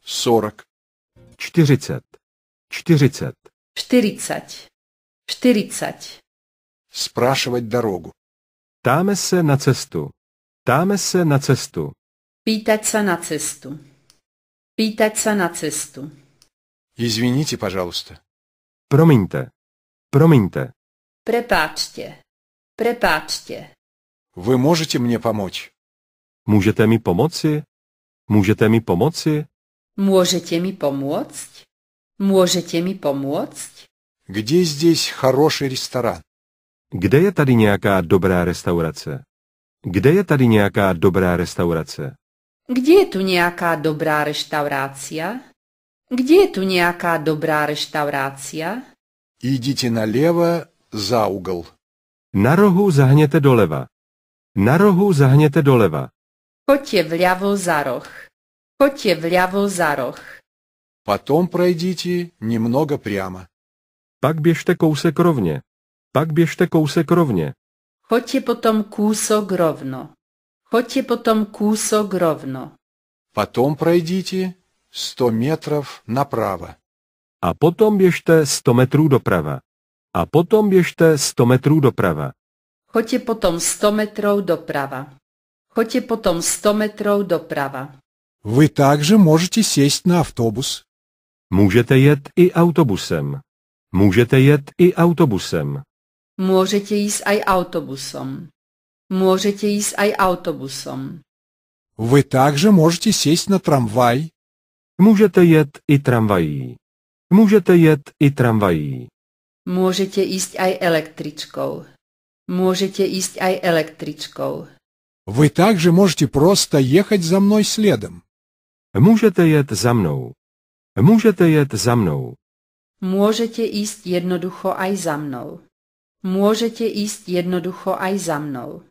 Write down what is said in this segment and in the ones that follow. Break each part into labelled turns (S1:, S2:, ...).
S1: 40.
S2: 40. 40.
S3: 40. 40.
S1: Спрашивать дорогу.
S2: Ptáme se na cestu. Ptáme se na cestu.
S3: Pýtať sa na cestu. Pýtať sa na cestu.
S1: Извините, пожалуйста.
S2: Promiňte. Promiňte.
S3: Prepáčte. Prepáčte.
S1: Вы можете мне помочь?
S2: Můžete mi pomoci? Můžete mi pomoci?
S3: Môžete mi pomôcť? Môžete mi pomôcť?
S1: Где здесь хороший ресторан?
S2: Kde je tady nějaká dobrá restaurace? Kde je tady nějaká dobrá restaurace?
S3: Kde je tu nejaká dobrá reštaurácia? Kde je tu nejaká dobrá reštaurácia?
S1: Идите налево за угол.
S2: Na rohu zahněte doleva. Na rohu zahněte doleva.
S3: Choďte vľavo za roh. Choďte vľavo za roh.
S1: Потом пройдите немного прямо.
S2: Pak běžte kousek rovně. Pak běžte kousek rovně.
S3: Choďte potom kúsok rovno. Choďte potom kúsok rovno.
S1: Потом пройдите 100 метров направо.
S2: A potom běžte 100 metrů doprava. A potom běžte 100 metrů doprava.
S3: Choďte potom 100 metrov doprava. Choďte potom 100 metrov doprava.
S1: Вы также можете сесть на автобус.
S2: Můžete jet i autobusem. Můžete jet i autobusem.
S3: Môžete ísť aj autobusom. Môžete ísť aj autobusom.
S1: Вы также можете сесть на трамвай.
S2: Můžete jet i tramvají. Můžete jet i tramvají.
S3: Môžete ísť aj električkou. Môžete ísť aj električkou.
S1: Вы также можете просто ехать за мной следом.
S2: Můžete jet za mnou. Můžete jet za mnou.
S3: Môžete ísť jednoducho aj za mnou. Môžete ísť jednoducho aj za mnou.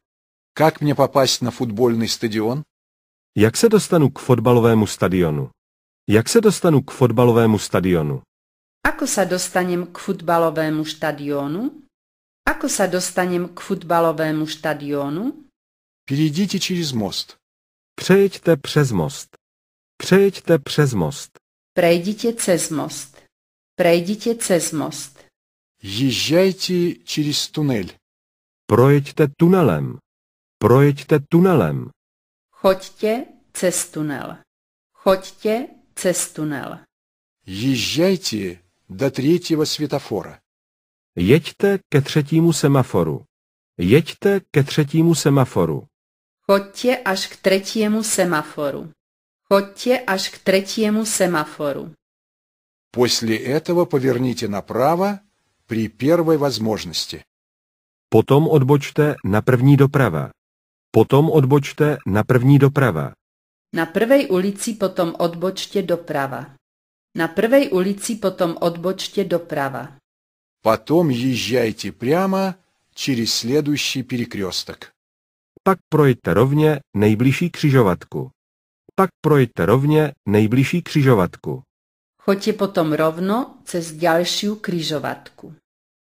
S1: Как мне попасть на футбольный стадион?
S2: Jak se dostanu k fotbalovému stadionu? Jak se dostanu k fotbalovému stadionu?
S3: Ako sa dostanem k futbalovému štadiónu? Ako sa dostanem k futbalovému štadiónu?
S1: Перейдите через мост.
S2: Přejďte přes most. Přejďte přes most.
S3: Prejdite cez most. Prejdite cez most.
S1: Езжайте через туннель.
S2: Projeďte tunelem. Projeďte tunelem.
S3: Choďte cez tunel. Choďte cez tunel.
S1: Езжайте до третьего светофора.
S2: Jeďte ke třetímu semaforu. Jeďte ke třetímu semaforu.
S3: Choďte až k tretiemu semaforu. Choďte až k tretiemu semaforu.
S1: После этого поверните направо при первой возможности.
S2: Potom odbočte na první doprava. Potom odbočte na první doprava.
S3: Na prvej ulici potom odbočte doprava. Na prvej ulici potom odbočte doprava.
S1: Потом езжайте прямо через следующий перекресток.
S2: Pak projďte rovně nejbližší křižovatku. Pak projďte rovně nejbližší křižovatku.
S3: Choďte potom rovno cez ďalšiu križovatku.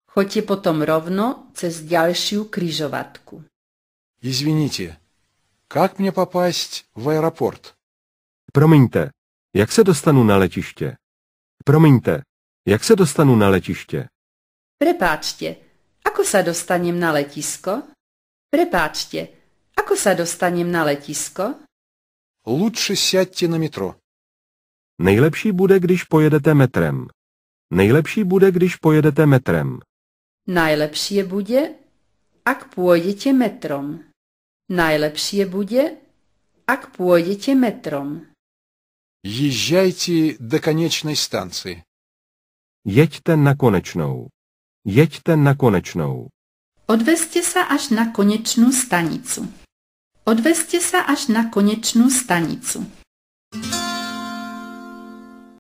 S3: Choďte potom rovno cez ďalšiu križovatku.
S1: Извините, как мне попасть в аэропорт?
S2: Promiňte, jak se dostanu na letiště? Promiňte, jak se dostanu na letiště?
S3: Prepáčte, ako sa dostanem na letisko? Prepáčte, ako sa dostanem na letisko?
S1: Лучше сядьте на метро.
S2: Nejlepší bude, když pojedete metrem. Nejlepší bude, když pojedete metrem.
S3: Najlepšie bude, ak pôjdete metrom. Najlepšie bude, ak pôjdete metrom.
S1: Езжайте до конечной станции.
S2: Jeďte na konečnou. Jeďte na konečnou.
S3: Odvezte sa až na konečnú stanicu. Odvezte sa až na konečnú stanicu.